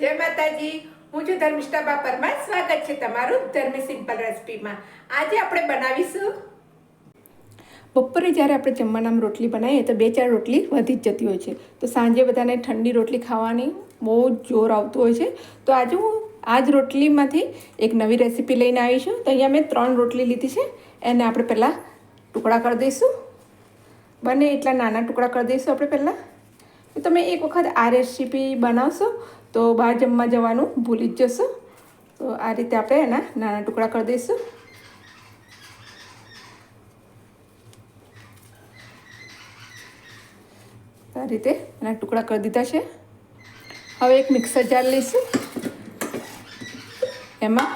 જય માતાજી, હું છું ધર્મિષ્ઠા બા પરમાર. સ્વાગત છે તમારું ધર્મી સિમ્પલ રેસિપીમાં. આજે આપણે બનાવીશું. બપોરે જ્યારે આપણે જમવાનામાં રોટલી બનાવીએ તો 2-4 રોટલી વધી જ જતી હોય છે. તો સાંજે બધાને ઠંડી રોટલી ખાવાની બહુ જોર આવતું હોય છે. તો આજે હું આ જ રોટલીમાંથી એક નવી રેસીપી લઈને આવી છું. તો અહીંયા મેં 3 રોટલી લીધી છે. એને આપણે પહેલાં ટુકડા કરી દઈશું. બને એટલા નાના ટુકડા કરી દઈશું આપણે પહેલાં. તમે એક વખત આ રેસીપી બનાવશો તો બહાર જમવા જવાનું ભૂલી જ જશો. તો આ રીતે આપણે એના નાના ટુકડા કરી દઈશું. આ રીતે એના ટુકડા કરી દીધા છે. હવે એક મિક્સર જાર લઈશું. એમાં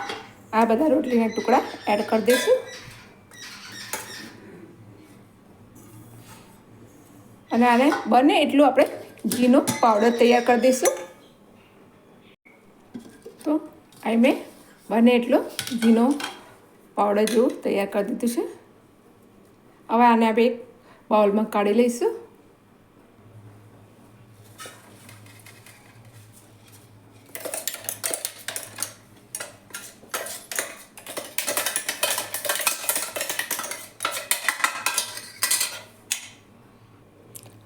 આ બધા રોટલીના ટુકડા એડ કરી દઈશું. અને આને બને એટલું આપણે ઘીનો પાવડર તૈયાર કરી દઈશું. તો આ મેં બને એટલો ઘીનો પાવડર જેવું તૈયાર કરી દીધું છે. હવે આને આપણે એક બાઉલમાં કાઢી લઈશું.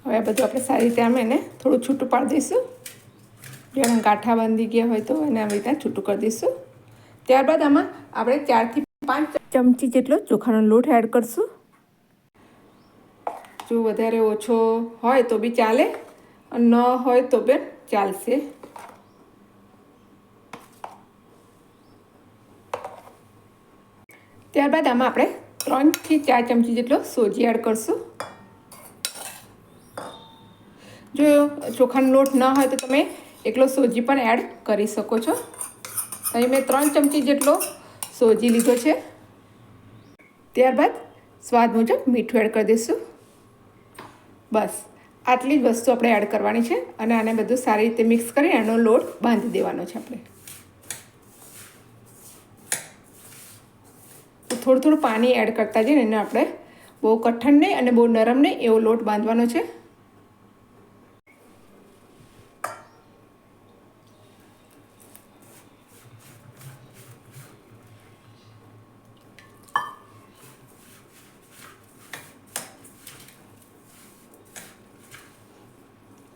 હવે આ બધું આપણે સારી રીતે આમ એને થોડું છૂટું પાડી દઈશું. જેને ગાંઠા બાંધી ગયા હોય તો એને આવી રીતે છૂટું કરી દઈશું. ત્યારબાદ આમાં આપણે 4 થી 5 ચમચી જેટલો ચોખાનો લોટ એડ કરશું. જો વધારે ઓછો હોય તો બી ચાલે, ન હોય તો બી ચાલશે. ત્યારબાદ આમાં આપણે 3 થી 4 ચમચી જેટલો સોજી એડ કરશું. જો ચોખાનો લોટ ન હોય તો તમે એકલો સોજી પણ એડ કરી શકો છો. અહીં મેં 3 ચમચી જેટલો સોજી લીધો છે. ત્યારબાદ સ્વાદ મુજબ મીઠું એડ કરી દઈશું. બસ આટલી જ વસ્તુ આપણે એડ કરવાની છે. અને આને બધું સારી રીતે મિક્સ કરી એનો લોટ બાંધી દેવાનો છે આપણે. થોડું થોડું પાણી એડ કરતા જઈને એને આપણે બહુ કઠણ નહીં અને બહુ નરમ નહીં એવો લોટ બાંધવાનો છે.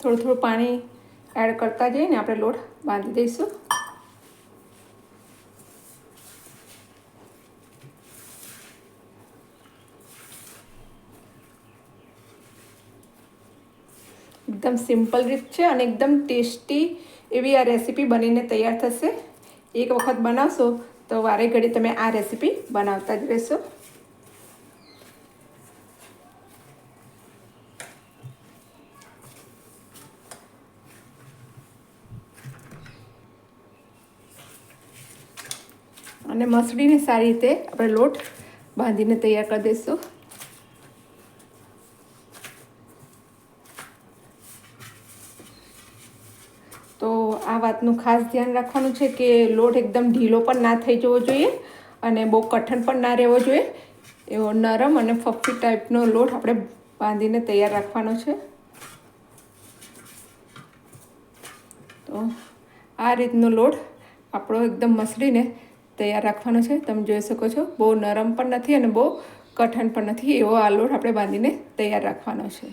થોડું થોડું પાણી એડ કરતા જઈને આપણે લોટ બાંધી દઈશું. એકદમ સિમ્પલ રીત છે અને એકદમ ટેસ્ટી એવી આ રેસીપી બનીને તૈયાર થશે. એક વખત બનાવશો તો વારે ઘડી તમે આ રેસીપી બનાવતા જ રહેશો. અને મસળીને સારી રીતે આપણે લોટ બાંધીને તૈયાર કરી દઈશું. તો આ વાતનું ખાસ ધ્યાન રાખવાનું છે કે લોટ એકદમ ઢીલો પણ ના થઈ જવો જોઈએ અને બહુ કઠણ પણ ના રહેવો જોઈએ. એવો નરમ અને ફફી ટાઈપનો લોટ આપણે બાંધીને તૈયાર રાખવાનો છે. તો આ રીતનો લોટ આપણો એકદમ મસળીને તૈયાર રાખવાનો છે. તમે જોઈ શકો છો બહુ નરમ પણ નથી અને બહુ કઠણ પણ નથી. એવો આ લોટ આપણે બાંધીને તૈયાર રાખવાનો છે.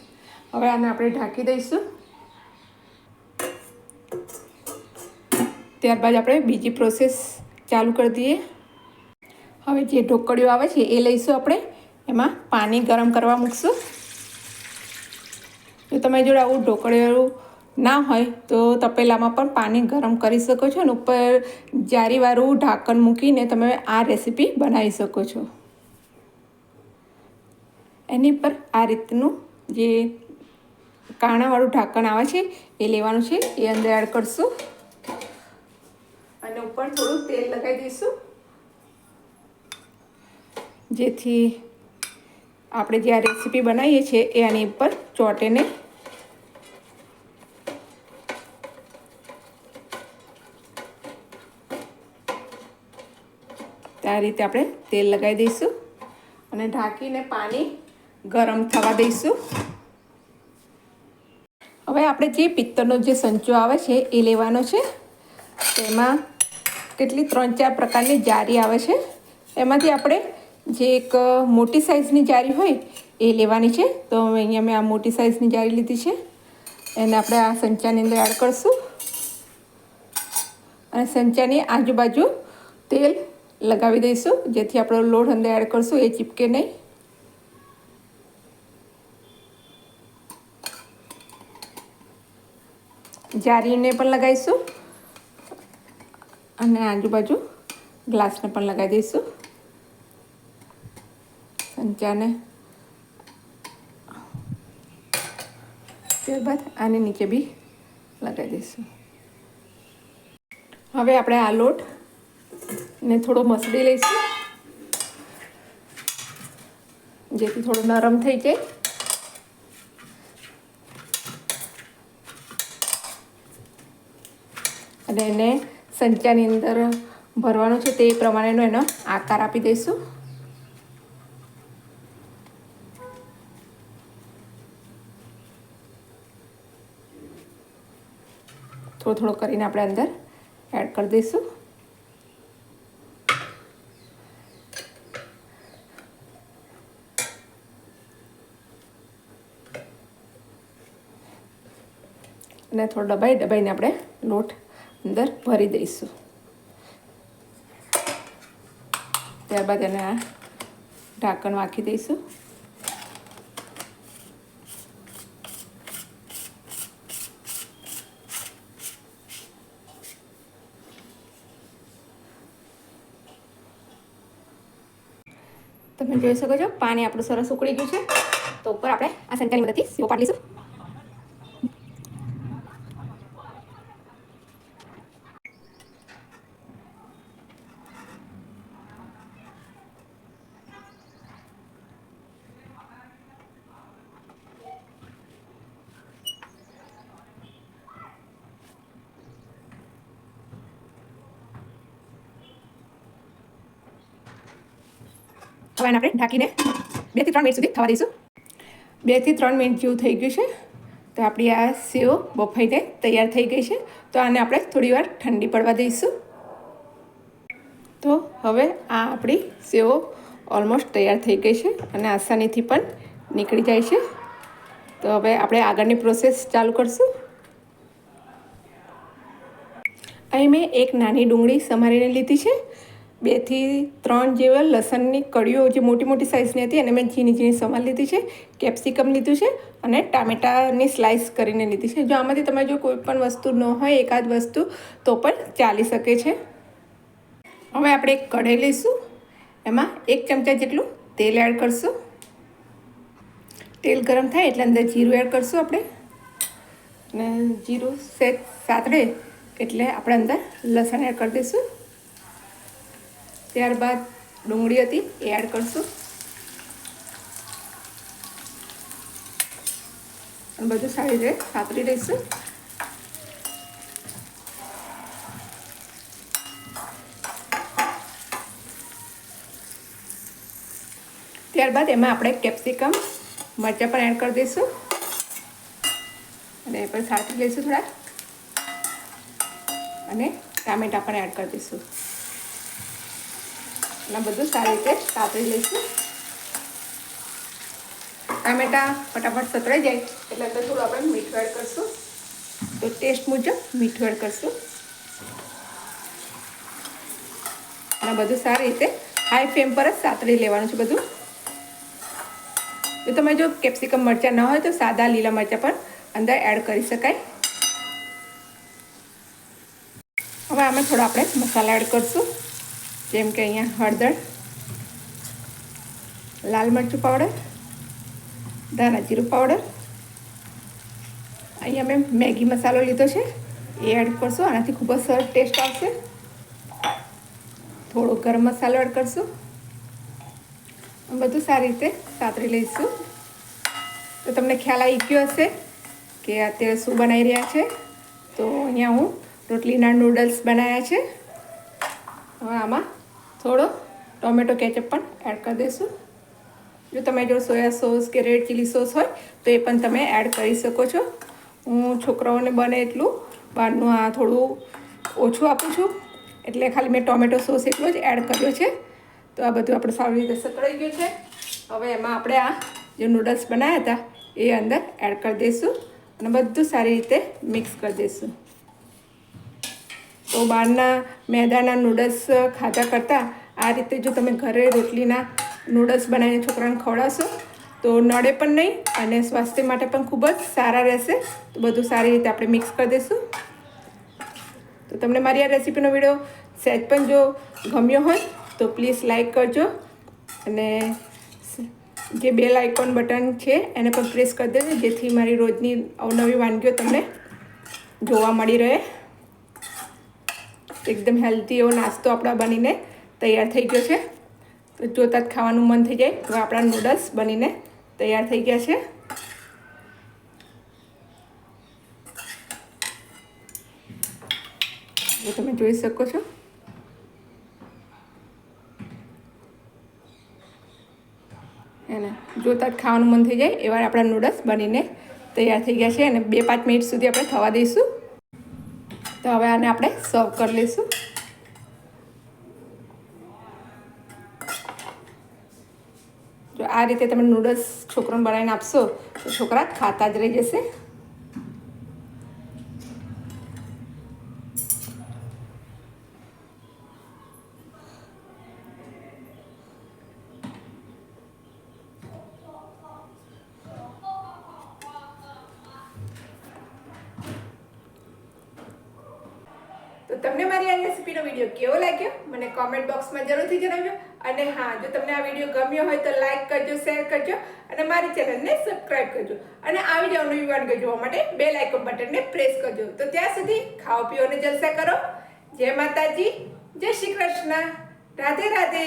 હવે આને આપણે ઢાંકી દઈશું. ત્યારબાદ આપણે બીજી પ્રોસેસ ચાલુ કરી દઈએ. હવે જે ઢોકળીઓ આવે છે એ લઈશું આપણે. એમાં પાણી ગરમ કરવા મૂકશું. જો તમારી જોડે આવું ઢોકળીઓ ના હોય તો તપેલામાં પણ પાણી ગરમ કરી શકો છો અને ઉપર જારીવાળું ઢાંકણ મૂકીને તમે આ રેસીપી બનાવી શકો છો. એની પર આ રીતનું જે કાણાવાળું ઢાંકણ આવે છે એ લેવાનું છે. એ અંદર એડ કરશું અને ઉપર થોડું તેલ લગાવી દઈશું જેથી આપણે જે આ રેસીપી બનાવીએ છીએ એ આની ઉપર ચોંટે નહીં. આ રીતે આપણે તેલ લગાવી દઈશું અને ઢાંકીને પાણી ગરમ થવા દઈશું. હવે આપણે જે પિત્તળનો જે સંચો આવે છે એ લેવાનો છે તેમાં કેટલી 3-4 પ્રકારની જારી આવે છે. એમાંથી આપણે જે એક મોટી સાઇઝની જારી હોય એ લેવાની છે. તો અહીંયા મેં આ મોટી સાઇઝની જારી લીધી છે. એને આપણે આ સંચાની અંદર એડ કરીશું અને સંચાની આજુબાજુ તેલ લગાવી દઈશું, જેથી આપણો લોટ અંદર એડ કરીશું એ ચીપકે નહીં. જારીને પણ લગાવીશું અને આજુબાજુ ગ્લાસને પણ લગાવી દઈશું. સંચાને ત્યારબાદ આને નીચે બી લગાવી દઈશું. હવે આપણે આ લોટને થોડો મસળી લઈશું, જેથી થોડો નરમ થઈ જાય. અને એને સંચાની અંદર ભરવાનું છે તે પ્રમાણેનો એનો આકાર આપી દઈશું. થોડો થોડો કરીને આપણે અંદર એડ કરી દઈશું. અને થોડો દબાઈને આપણે લોટ અંદર ભરી દઈશું. ત્યારબાદ એને આ ઢાંકણ રાખી દઈશું. તમે જોઈ શકો છો પાણી આપણું સરસ ઉકળી ગયું છે. તો ઉપર આપણે આ સંચાની મદદથી સેવ પાડી લઈશું. હવે આને આપણે ઢાંકીને 2 થી 3 મિનિટ સુધી થવા દઈશું. 2 થી 3 મિનિટ જેવું થઈ ગયું છે. તો આપણી આ સેવ બફાઈને તૈયાર થઈ ગઈ છે. તો આને આપણે થોડી વાર ઠંડી પડવા દઈશું. તો હવે આ આપણી સેવ ઓલમોસ્ટ તૈયાર થઈ ગઈ છે અને આસાનીથી પણ નીકળી જાય છે. તો હવે આપણે આગળની પ્રોસેસ ચાલુ કરશું. અહીં મેં એક નાની ડુંગળી સમારીને લીધી છે. 2 થી 3 જેવા લસણની કળીઓ જે મોટી મોટી સાઇઝની હતી એને મેં ઝીણી સમારી લીધી છે. કેપ્સિકમ લીધું છે અને ટામેટાની સ્લાઇસ કરીને લીધી છે. જો આમાંથી તમે જો કોઈ પણ વસ્તુ ન હોય, એકાદ વસ્તુ, તો પણ ચાલી શકે છે. હવે આપણે એક કઢાઈ લઈશું. એમાં 1 ચમચા જેટલું તેલ એડ કરશું. તેલ ગરમ થાય એટલે અંદર જીરું એડ કરશું આપણે. અને જીરું સેજ સાતડે એટલે આપણે અંદર લસણ એડ કરી દઈશું. ત્યારબાદ ડુંગળી હતી એ એડ કરશું અને બધું સારી રીતે સાતરી લઈશું. ત્યારબાદ એમાં આપણે કેપ્સિકમ, મરચાં પણ એડ કરી દઈશું અને એ પણ સાતરી લઈશું થોડા. અને ટામેટાં પણ એડ કરી દઈશું અને બધું સારી રીતે સાતરી લઈશું. ટામેટાં ફટાફટ સતરાઈ જાય એટલે અંદર થોડું આપણે મીઠું એડ કરીશું. તો ટેસ્ટ મુજબ મીઠું એડ કરીશું અને બધું સારી રીતે હાઈ ફ્લેમ પર જ સાતરી લેવાનું છે બધું. તો તમે જો કેપ્સિકમ મરચાં ન હોય તો સાદા લીલા મરચાં પણ અંદર એડ કરી શકાય. હવે આમાં થોડા આપણે મસાલા એડ કરીશું, જેમ કે અહીંયા હળદર, લાલ મરચું પાવડર, ધાણા જીરું પાવડર, અહીંયા મેં મેગી મસાલો લીધો છે એ એડ કરશું. આનાથી ખૂબ જ સરસ ટેસ્ટ આવશે. થોડો ગરમ મસાલો એડ કરશું. બધું સારી રીતે સાતરી લઈશું. તો તમને ખ્યાલ આવી ગયો હશે કે અત્યારે શું બનાવી રહ્યા છે. તો અહીંયા હું રોટલીના નૂડલ્સ બનાવ્યા છે. હવે આમાં થોડો ટોમેટો કેચઅપ પણ એડ કરી દઈશું. જો તમે જો સોયા સોસ કે રેડ ચીલી સોસ હોય તો એ પણ તમે એડ કરી શકો છો. હું છોકરાઓને બને એટલું બહારનું આ થોડું ઓછું આપું છું, એટલે ખાલી મેં ટોમેટો સોસ એટલો જ એડ કર્યો છે. તો આ બધું આપણે સારી રીતે સકળાઈ ગયું છે. હવે એમાં આપણે આ જે નૂડલ્સ બનાવ્યા હતા એ અંદર એડ કરી દઈશું અને બધું સારી રીતે મિક્સ કરી દઈશું. તો બહારના મેદાના નૂડલ્સ ખાધા કરતાં આ રીતે જો તમે ઘરે રોટલીના નૂડલ્સ બનાવીને છોકરાને ખવડાવશો તો નડે પણ નહીં અને સ્વાસ્થ્ય માટે પણ ખૂબ જ સારા રહેશે. તો બધું સારી રીતે આપણે મિક્સ કરી દઈશું. તો તમને મારી આ રેસીપીનો વિડીયો સહેજ પણ જો ગમ્યો હોય તો પ્લીઝ લાઈક કરજો અને જે બેલ આઇકોન બટન છે એને પણ પ્રેસ કરી દેજો, જેથી મારી રોજની અવનવી વાનગીઓ તમને જોવા મળી રહે. એકદમ હેલ્ધી એવો નાસ્તો આપણા બનીને તૈયાર થઈ ગયો છે. તો જોતાં જ ખાવાનું મન થઈ જાય. હવે આપણા નૂડલ્સ બનીને તૈયાર થઈ ગયા છે. જો તમે જોઈ શકો છો. એને જોતાં જ ખાવાનું મન થઈ જાય એવા આપણા નૂડલ્સ બનીને તૈયાર થઈ ગયા છે અને 2-5 મિનિટ સુધી આપણે થવા દઈશું. તો હવે આને આપણે સર્વ કરી લઈશું. જો આ રીતે તમે નૂડલ્સ છોકરાને બનાવીને આપશો તો છોકરા ખાતા જ રહી જશે. તો તમને મારી આ રેસીપીનો વિડીયો કેવો લાગ્યો મને કોમેન્ટ બોક્સમાં જરૂરથી જણાવજો. અને હા, જો તમને આ વિડીયો ગમ્યો હોય તો લાઈક કરજો, શેર કરજો અને મારી ચેનલને સબસ્ક્રાઈબ કરજો. અને આવી જ અવનવી વાનગીઓ જોવા માટે બેલ આઇકોન બટનને પ્રેસ કરજો. તો ત્યાં સુધી ખાઓ પીઓ અને જલસા કરો. જય માતાજી, જય શ્રી કૃષ્ણ, રાધે રાધે.